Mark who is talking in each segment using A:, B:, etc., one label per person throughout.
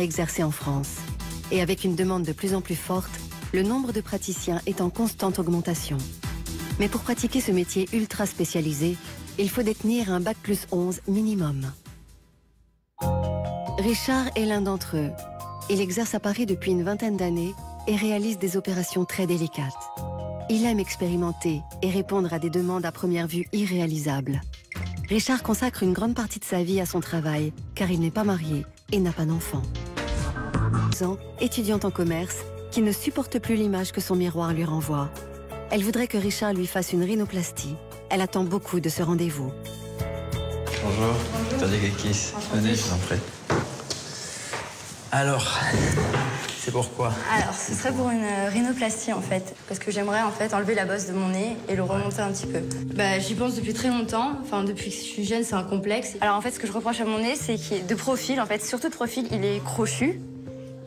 A: exercer en France. Et avec une demande de plus en plus forte, le nombre de praticiens est en constante augmentation. Mais pour pratiquer ce métier ultra spécialisé, il faut détenir un bac+11 minimum. Richard est l'un d'entre eux. Il exerce à Paris depuis une vingtaine d'années et réalise des opérations très délicates. Il aime expérimenter et répondre à des demandes à première vue irréalisables. Richard consacre une grande partie de sa vie à son travail, car il n'est pas marié et n'a pas d'enfant. Étudiante en commerce, qui ne supporte plus l'image que son miroir lui renvoie. Elle voudrait que Richard lui fasse une rhinoplastie. Elle attend beaucoup de ce rendez-vous.
B: Bonjour. Attendez, Kiss. Venez, je vous en prie. Alors, c'est pourquoi?
C: Alors, ce serait pour une rhinoplastie en fait, parce que j'aimerais en fait enlever la bosse de mon nez et le remonter un petit peu. Bah, j'y pense depuis très longtemps. Enfin, depuis que je suis jeune, c'est un complexe. Alors en fait, ce que je reproche à mon nez, c'est qu'il est de profil, en fait, surtout de profil, il est crochu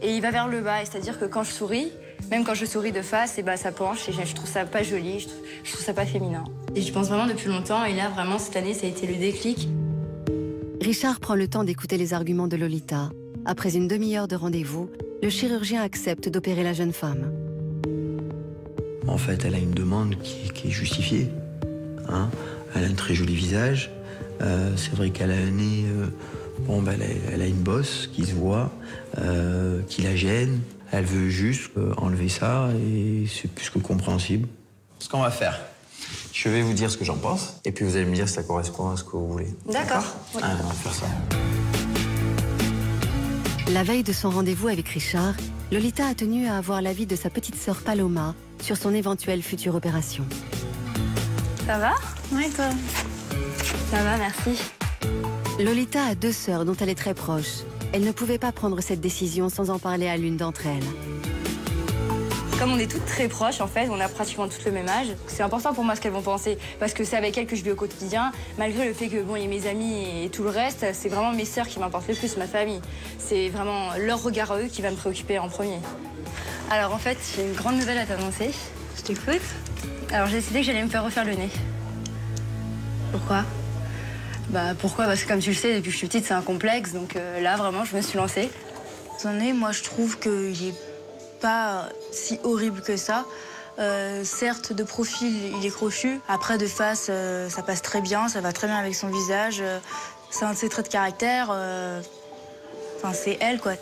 C: et il va vers le bas. C'est-à-dire que quand je souris, même quand je souris de face, et bah, ça penche et je trouve ça pas joli, je trouve ça pas féminin. Et je pense vraiment depuis longtemps et là, vraiment, cette année, ça a été le déclic.
A: Richard prend le temps d'écouter les arguments de Lolita. Après une demi-heure de rendez-vous, le chirurgien accepte d'opérer la jeune femme.
D: En fait, elle a une demande qui est justifiée. Hein. Elle a un très joli visage. C'est vrai qu'elle a un nez... elle a une bosse qui se voit, qui la gêne. Elle veut juste enlever ça et c'est plus que compréhensible.
B: Ce qu'on va faire, je vais vous dire ce que j'en pense et puis vous allez me dire si ça correspond à ce que vous voulez.
C: D'accord. Oui.
B: Allez, on va faire ça.
A: La veille de son rendez-vous avec Richard, Lolita a tenu à avoir l'avis de sa petite sœur Paloma sur son éventuelle future opération.
C: Ça va? Oui, toi? Ça va, merci.
A: Lolita a deux sœurs dont elle est très proche. Elle ne pouvait pas prendre cette décision sans en parler à l'une d'entre elles.
C: Comme on est toutes très proches, en fait, on a pratiquement toutes le même âge. C'est important pour moi ce qu'elles vont penser, parce que c'est avec elles que je vis au quotidien. Malgré le fait que, bon, il y a mes amis et tout le reste, c'est vraiment mes sœurs qui m'importent le plus, ma famille. C'est vraiment leur regard à eux qui va me préoccuper en premier. Alors, en fait, j'ai une grande nouvelle à t'annoncer. Je t'écoute. Alors, j'ai décidé que j'allais me faire refaire le nez. Pourquoi? Bah, pourquoi? Parce que, comme tu le sais, depuis que je suis petite, c'est un complexe. Donc là, vraiment, je me suis lancée.
E: Son nez, moi, je trouve qu'il est pas si horrible que ça. Certes, de profil, il est crochu. Après, de face, ça passe très bien, ça va très bien avec son visage. C'est un de ses traits de caractère. Enfin, c'est elle, quoi.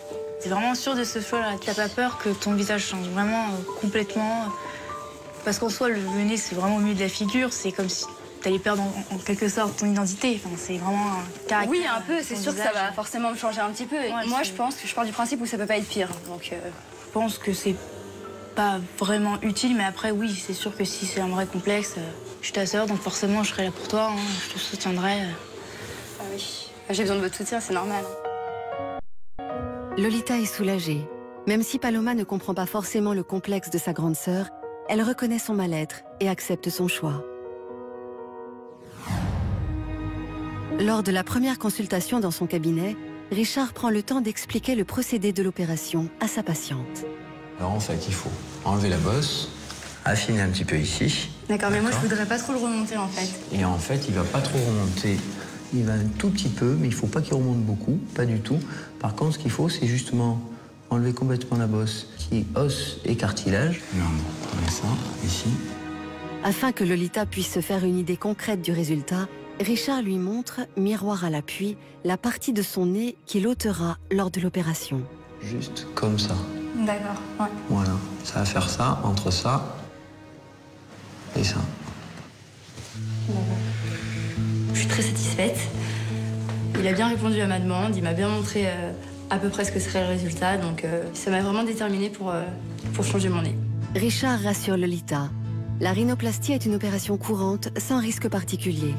E: T'es vraiment sûr de ce choix-là. T'as pas peur que ton visage change vraiment complètement. Parce qu'en soi, le nez, c'est vraiment au milieu de la figure. C'est comme si t'allais perdre en quelque sorte ton identité. Enfin, c'est vraiment un caractère.
C: Oui, un peu. C'est sûr que ça va forcément me changer un petit peu. Ouais, moi, je pense que je pars du principe où ça peut pas être pire. Donc,
E: je pense que c'est pas vraiment utile, mais après, oui, c'est sûr que si c'est un vrai complexe, je suis ta sœur, donc forcément, je serai là pour toi, hein, je te soutiendrai.
C: Ah oui, j'ai besoin de votre soutien, c'est normal.
A: Lolita est soulagée. Même si Paloma ne comprend pas forcément le complexe de sa grande sœur, elle reconnaît son mal-être et accepte son choix. Lors de la première consultation dans son cabinet, Richard prend le temps d'expliquer le procédé de l'opération à sa patiente.
D: Alors en fait, il faut enlever la bosse, affiner un petit peu ici.
C: D'accord, mais moi je voudrais pas trop le remonter en fait.
D: Et en fait, il va pas trop remonter. Il va un tout petit peu, mais il faut pas qu'il remonte beaucoup, pas du tout. Par contre, ce qu'il faut, c'est justement enlever complètement la bosse, qui est os et cartilage. On met ça ici.
A: Afin que Lolita puisse se faire une idée concrète du résultat, Richard lui montre, miroir à l'appui, la partie de son nez qu'il ôtera lors de l'opération.
D: Juste comme ça.
C: D'accord, ouais.
D: Voilà, ça va faire ça, entre ça et ça.
C: Je suis très satisfaite. Il a bien répondu à ma demande, il m'a bien montré à peu près ce que serait le résultat, donc ça m'a vraiment déterminée pour changer mon nez.
A: Richard rassure Lolita. La rhinoplastie est une opération courante sans risque particulier.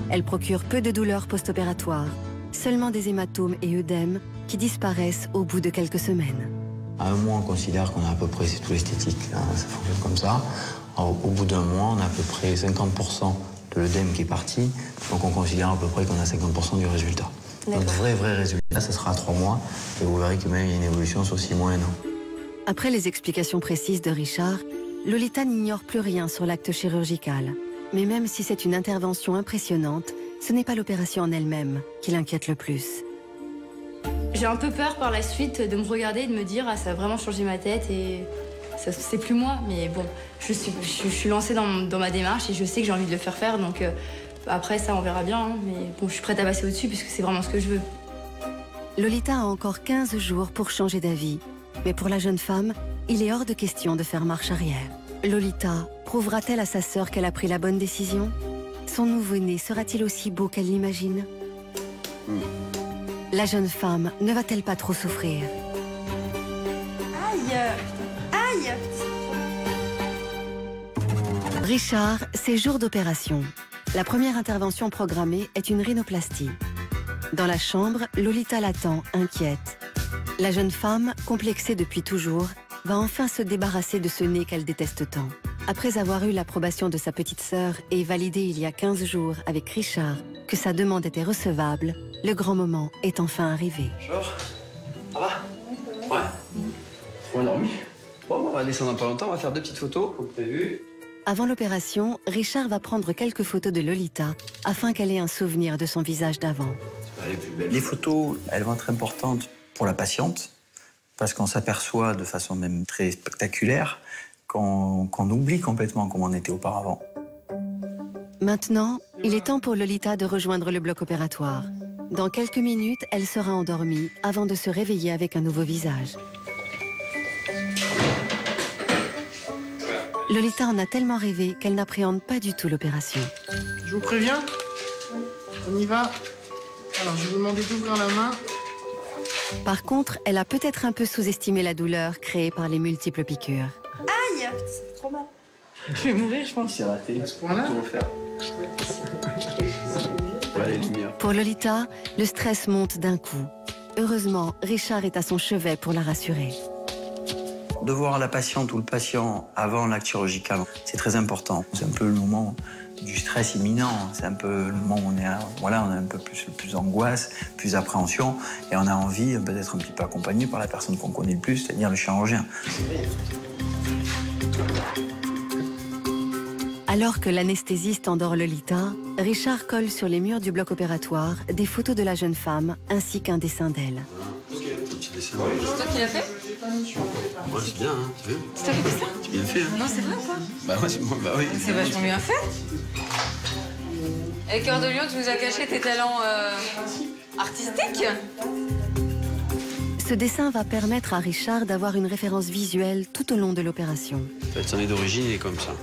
A: Elle procure peu de douleurs post-opératoires, seulement des hématomes et œdèmes qui disparaissent au bout de quelques semaines.
D: À un mois, on considère qu'on a à peu près, c'est tout l'esthétique, hein, ça fonctionne comme ça. Alors, au bout d'un mois, on a à peu près 50% de l'œdème qui est parti, donc on considère à peu près qu'on a 50% du résultat. Donc vrai résultat, ça sera à 3 mois, et vous verrez que même il y a une évolution sur 6 mois et 1 an.
A: Après les explications précises de Richard, Lolita n'ignore plus rien sur l'acte chirurgical. Mais même si c'est une intervention impressionnante, ce n'est pas l'opération en elle-même qui l'inquiète le plus.
C: J'ai un peu peur par la suite de me regarder et de me dire ah, ça a vraiment changé ma tête et c'est plus moi. Mais bon, je suis lancée dans ma démarche et je sais que j'ai envie de le faire donc après ça on verra bien. Hein, mais bon, je suis prête à passer au-dessus puisque c'est vraiment ce que je veux.
A: Lolita a encore 15 jours pour changer d'avis. Mais pour la jeune femme, il est hors de question de faire marche arrière. Lolita prouvera-t-elle à sa sœur qu'elle a pris la bonne décision? Son nouveau-né sera-t-il aussi beau qu'elle l'imagine? La jeune femme ne va-t-elle pas trop souffrir?
C: Aïe! Aïe!
A: Richard, c'est jour d'opération. La première intervention programmée est une rhinoplastie. Dans la chambre, Lolita l'attend, inquiète. La jeune femme, complexée depuis toujours, va enfin se débarrasser de ce nez qu'elle déteste tant. Après avoir eu l'approbation de sa petite sœur et validé il y a 15 jours avec Richard que sa demande était recevable, le grand moment est enfin arrivé.
D: Bonjour. Ça va? Ouais. On a dormi? Bon, on va descendre dans pas longtemps, on va faire 2 petites photos, comme prévu.
A: Avant l'opération, Richard va prendre quelques photos de Lolita afin qu'elle ait un souvenir de son visage d'avant.
D: Les photos, elles vont être importantes pour la patiente parce qu'on s'aperçoit de façon même très spectaculaire qu'on oublie complètement comment on était auparavant.
A: Maintenant, il est temps pour Lolita de rejoindre le bloc opératoire. Dans quelques minutes, elle sera endormie avant de se réveiller avec un nouveau visage. Lolita en a tellement rêvé qu'elle n'appréhende pas du tout l'opération.
F: Je vous préviens, on y va. Alors, je vais vous demander d'ouvrir la main.
A: Par contre, elle a peut-être un peu sous-estimé la douleur créée par les multiples piqûres.
C: Aïe! C'est trop mal. Je vais mourir, je pense.
D: C'est raté.
F: À ce point-là,
D: Tout refaire. Voilà les lumières.
A: Pour Lolita, le stress monte d'un coup. Heureusement, Richard est à son chevet pour la rassurer.
D: De voir la patiente ou le patient avant l'acte chirurgical, c'est très important. C'est un peu le moment du stress imminent. C'est un peu le moment où on a un peu plus d'angoisse, plus d'appréhension, et on a envie d'être un petit peu accompagné par la personne qu'on connaît le plus, c'est-à-dire le chirurgien.
A: Alors que l'anesthésiste endort Lolita, Richard colle sur les murs du bloc opératoire des photos de la jeune femme ainsi qu'un dessin d'elle.
C: C'est toi qui l'as fait?
D: Ouais, c'est bien, hein, tu veux?
C: C'est toi qui as fait ça?
D: C'est bien fait, hein?
C: Non, c'est vrai ou quoi?
D: Bah ouais, c'est moi, bah oui.
C: C'est vachement bien fait. Et Cœur de Lion, tu nous as caché tes talents artistiques?
A: Ce dessin va permettre à Richard d'avoir une référence visuelle tout au long de l'opération.
G: En fait, son nez d'origine, il est comme ça.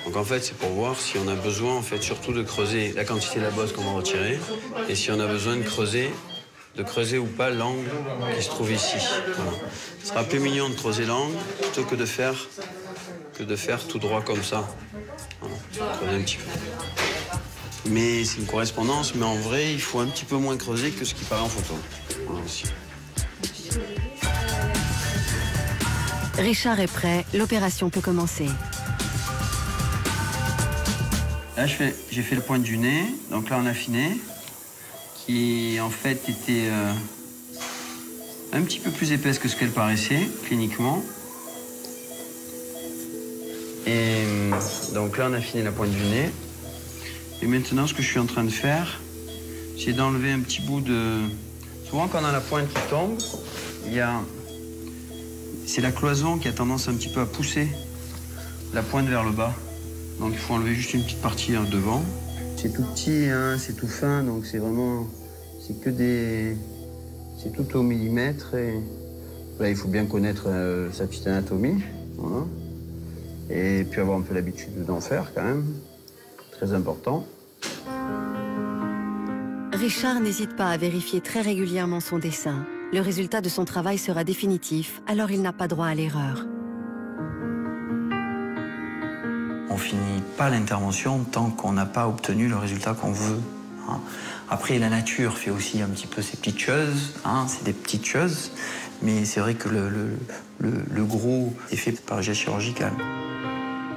G: Donc en fait, c'est pour voir si on a besoin, en fait, surtout de creuser la quantité de la bosse qu'on va retirer, et si on a besoin de creuser ou pas l'angle qui se trouve ici. Voilà. Ce sera plus mignon de creuser l'angle plutôt que de faire tout droit comme ça. Voilà. Creuser un petit peu. Mais c'est une correspondance, mais en vrai, il faut un petit peu moins creuser que ce qui paraît en photo. Voilà aussi.
A: Richard est prêt, l'opération peut commencer.
G: Là, j'ai fait le point du nez, donc là, on a affiné, qui en fait était un petit peu plus épaisse que ce qu'elle paraissait, cliniquement. Et donc là, on a affiné la pointe du nez. Et maintenant, ce que je suis en train de faire, c'est d'enlever un petit bout de... Souvent, quand on a la pointe qui tombe, c'est la cloison qui a tendance un petit peu à pousser la pointe vers le bas. Donc il faut enlever juste une petite partie devant. C'est tout petit, hein, c'est tout fin, donc c'est vraiment... C'est tout au millimètre. Et là, il faut bien connaître sa petite anatomie. Voilà. Et puis avoir un peu l'habitude d'en faire quand même. Très important.
A: Richard n'hésite pas à vérifier très régulièrement son dessin. Le résultat de son travail sera définitif, alors il n'a pas droit à l'erreur.
D: On finit pas l'intervention tant qu'on n'a pas obtenu le résultat qu'on veut. Hein. Après, la nature fait aussi un petit peu ses petites choses. Hein, c'est des petites choses, mais c'est vrai que le gros est fait par le geste chirurgical.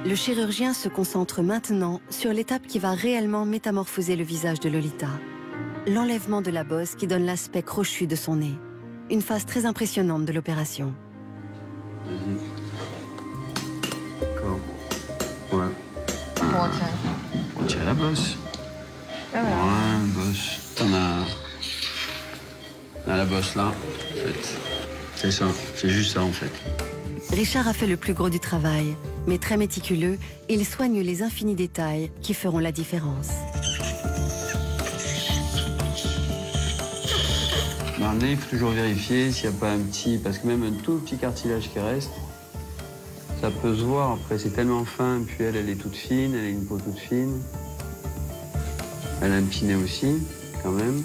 A: Le chirurgien se concentre maintenant sur l'étape qui va réellement métamorphoser le visage de Lolita. L'enlèvement de la bosse qui donne l'aspect crochu de son nez. Une phase très impressionnante de l'opération.
G: D'accord. Ouais. On retire la bosse.
C: Ah, voilà.
G: Ouais, bosse. T'en as... Là, la bosse là, en fait. C'est ça, c'est juste ça en fait.
A: Richard a fait le plus gros du travail, mais très méticuleux, il soigne les infinis détails qui feront la différence.
G: Dans le nez, il faut toujours vérifier s'il n'y a pas un petit, parce que même un tout petit cartilage qui reste, ça peut se voir. Après, c'est tellement fin, puis elle est toute fine, elle a une peau toute fine. Elle a un petit nez aussi, quand même.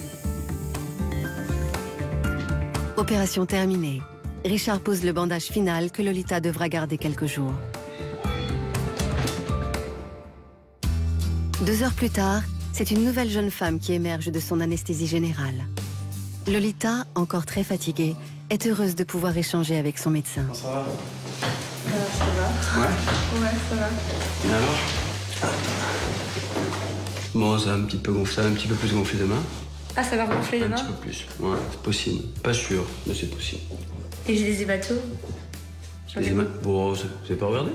A: Opération terminée. Richard pose le bandage final que Lolita devra garder quelques jours. 2 heures plus tard, c'est une nouvelle jeune femme qui émerge de son anesthésie générale. Lolita, encore très fatiguée, est heureuse de pouvoir échanger avec son médecin.
B: Ça va?
E: Ça va?
G: Ouais.
E: Ouais, ça va.
G: Et alors? Bon, ça a un petit peu gonflé, ça a un petit peu plus gonflé demain.
C: Ah, ça va gonfler
G: Un
C: demain?
G: petit peu plus, ouais, c'est possible. Pas sûr, mais c'est possible.
E: Et j'ai des hématos.
G: Bon, vous n'avez pas regardé?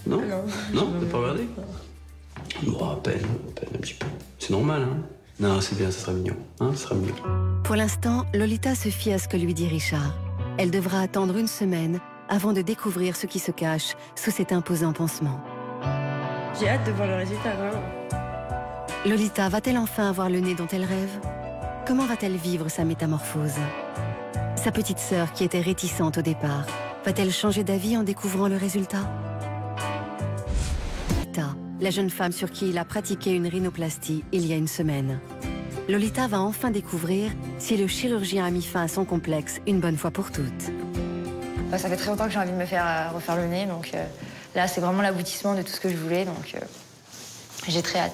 G: Non?
E: Non.
G: Non, vous n'avez pas regardé? Bon, à peine un petit peu. C'est normal, hein? Non, c'est bien, ça sera mignon. Hein, ça sera mignon.
A: Pour l'instant, Lolita se fie à ce que lui dit Richard. Elle devra attendre 1 semaine avant de découvrir ce qui se cache sous cet imposant pansement.
E: J'ai hâte de voir le résultat, vraiment.
A: Lolita va-t-elle enfin avoir le nez dont elle rêve? Comment va-t-elle vivre sa métamorphose? Sa petite sœur, qui était réticente au départ, va-t-elle changer d'avis en découvrant le résultat? Lolita, la jeune femme sur qui il a pratiqué une rhinoplastie il y a 1 semaine. Lolita va enfin découvrir si le chirurgien a mis fin à son complexe une bonne fois pour toutes.
H: Ça fait très longtemps que j'ai envie de me faire refaire le nez, donc là, c'est vraiment l'aboutissement de tout ce que je voulais, donc j'ai très hâte.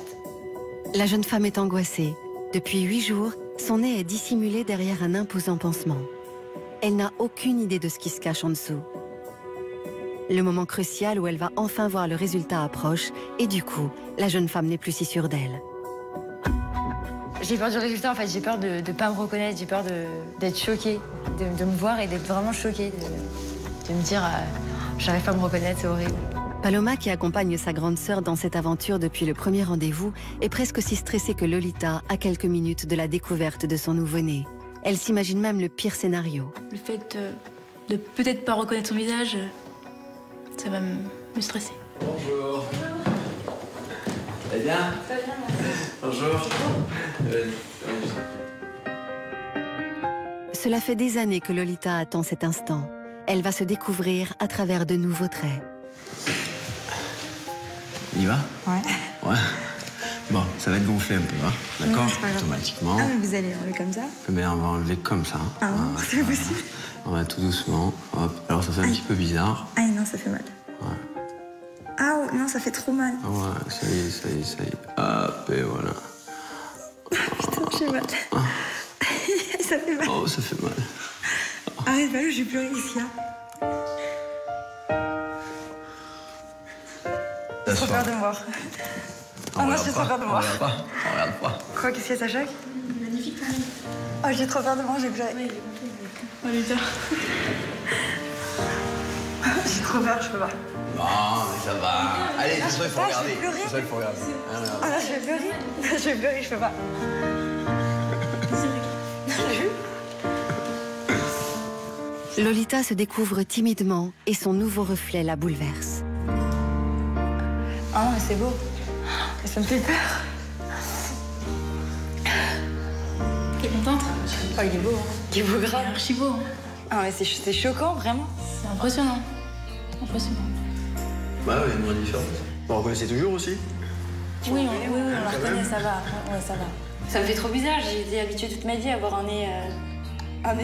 A: La jeune femme est angoissée. Depuis 8 jours, son nez est dissimulé derrière un imposant pansement. Elle n'a aucune idée de ce qui se cache en dessous. Le moment crucial où elle va enfin voir le résultat approche, et du coup, la jeune femme n'est plus si sûre d'elle.
H: J'ai peur du résultat, en fait, j'ai peur de ne pas me reconnaître, j'ai peur d'être choquée, de me voir et d'être vraiment choquée, de me dire j'arrive pas à me reconnaître, c'est horrible.
A: Paloma, qui accompagne sa grande sœur dans cette aventure depuis le premier rendez-vous, est presque aussi stressée que Lolita à quelques minutes de la découverte de son nouveau-né. Elle s'imagine même le pire scénario.
E: Le fait de peut-être pas reconnaître son visage, ça va me stresser.
G: Bonjour. Ça va bien? Ça va bien, merci. Bonjour.
A: Cela fait des années que Lolita attend cet instant. Elle va se découvrir à travers de nouveaux traits.
D: On y va?
I: Ouais.
D: Ouais. Bon, ça va être gonflé un peu, hein? D'accord?
I: Non, c'est pas grave.
D: Automatiquement.
I: Ah, mais vous allez enlever comme ça?
D: Mais on va enlever comme ça.
I: Ah non, c'est pas possible.
D: On va tout doucement. Hop. Alors ça fait un petit peu bizarre.
I: Ah non, ça fait mal.
D: Ouais.
I: Ah non, ça fait trop mal.
D: Ouais, ça y est, ça y est, ça y est. Hop, et voilà.
I: Putain, j'ai mal. Ça fait mal.
D: Oh, ça fait mal.
I: Arrête, Valou, j'ai pleuré ici.
H: J'ai trop peur de me voir. Oh non, j'ai trop peur de me voir.
D: On regarde pas. On regarde pas.
H: Quoi, qu'est-ce que ça choque?
I: Magnifique, quand même.
H: Oh, j'ai trop peur de me voir, j'ai pleuré.
E: Oh, Lolita.
H: J'ai trop peur, je peux pas.
D: Non, mais ça va. Allez, c'est ça, il faut regarder.
H: je vais pleurer.
D: C'est ça, il faut regarder.
H: Oh là, je vais pleurer. Je vais pleurer, je peux pas.
A: Lolita se découvre timidement et son nouveau reflet la bouleverse.
H: Ah non, mais c'est beau. Mais ça me fait peur.
E: T'es contente?
H: Oh, il est beau, hein. Il est beau grave.
E: Il est archi beau. Hein.
H: Ah, mais c'est choquant, vraiment.
E: C'est impressionnant. Impressionnant.
G: Bah ouais, moins différente. Vous reconnaissez toujours aussi?
E: Oui, on la reconnaît, ça va. Ouais, ça va.
C: Ça me fait trop bizarre, j'ai été habituée toute ma vie à avoir un nez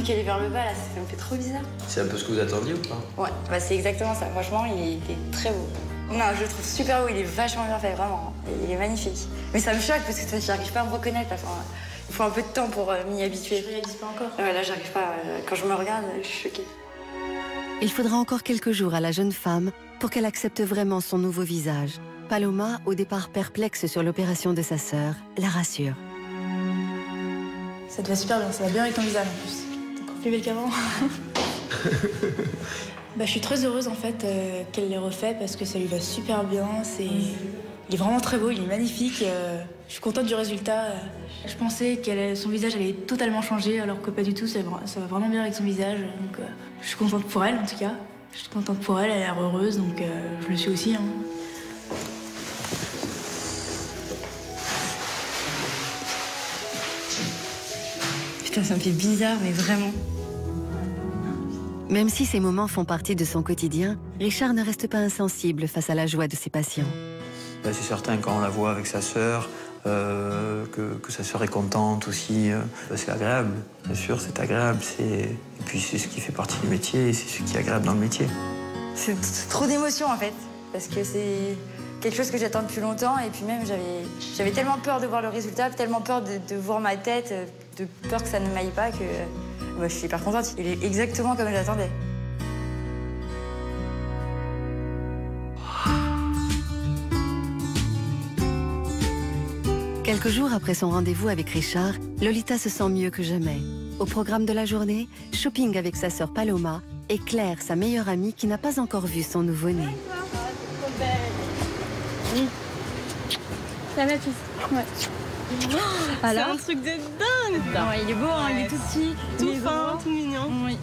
C: qui allait vers le bas, là, ça me fait trop bizarre.
G: C'est un peu ce que vous attendiez ou pas?
C: Ouais, bah c'est exactement ça. Franchement, il est très beau. Non, je le trouve super beau, il est vachement bien fait, vraiment. Il est magnifique. Mais ça me choque parce que j'arrive pas à me reconnaître. Enfin, il faut un peu de temps pour m'y habituer.
E: Je réalise pas encore.
C: Ouais, là, j'arrive pas. Quand je me regarde, je suis choquée.
A: Il faudra encore quelques jours à la jeune femme pour qu'elle accepte vraiment son nouveau visage. Paloma, au départ perplexe sur l'opération de sa sœur, la rassure.
E: Ça te va super bien, ça va bien avec ton visage en plus. T'es encore plus belle qu'avant. Bah, je suis très heureuse en fait qu'elle l'ait refait parce que ça lui va super bien. Il est vraiment très beau, il est magnifique. Je suis contente du résultat. Je pensais que son visage allait totalement changer, alors que pas du tout, ça va vraiment bien avec son visage. Donc, je suis contente pour elle, en tout cas. Je suis contente pour elle, elle a l'air heureuse, donc je le suis aussi. Hein.
C: Putain, ça me fait bizarre, mais vraiment.
A: Même si ces moments font partie de son quotidien, Richard ne reste pas insensible face à la joie de ses patients.
D: C'est certain, quand on la voit avec sa sœur, que sa sœur est contente aussi, c'est agréable. Bien sûr, c'est agréable. Et puis c'est ce qui fait partie du métier et c'est ce qui est agréable dans le métier.
C: C'est trop d'émotions en fait, parce que c'est quelque chose que j'attends depuis longtemps et puis même j'avais tellement peur de voir le résultat, tellement peur de voir ma tête, de peur que ça ne m'aille pas que je suis hyper contente. Il est exactement comme je l'attendais.
A: Quelques jours après son rendez-vous avec Richard, Lolita se sent mieux que jamais. Au programme de la journée, shopping avec sa sœur Paloma et Claire, sa meilleure amie qui n'a pas encore vu son nouveau-né.
I: Ça va tous. Ouais. C'est un truc de dingue.
C: Ouais, il est beau, hein, il est tout petit,
I: tout fin, tout mignon.
C: Oui.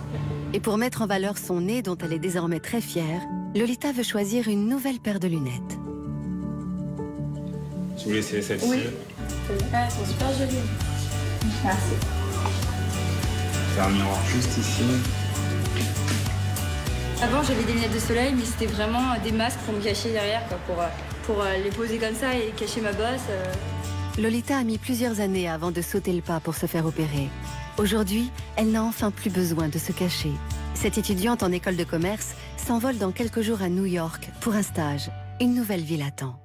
A: Et pour mettre en valeur son nez dont elle est désormais très fière, Lolita veut choisir une nouvelle paire de lunettes.
J: Je voulais essayer celle-ci.
I: Oui. Elles sont super jolies. Merci.
J: C'est un miroir juste ici.
C: Avant, j'avais des lunettes de soleil, mais c'était vraiment des masques pour me cacher derrière, quoi, pour les poser comme ça et cacher ma bosse.
A: Lolita a mis plusieurs années avant de sauter le pas pour se faire opérer. Aujourd'hui, elle n'a enfin plus besoin de se cacher. Cette étudiante en école de commerce s'envole dans quelques jours à New York pour un stage. Une nouvelle vie l'attend.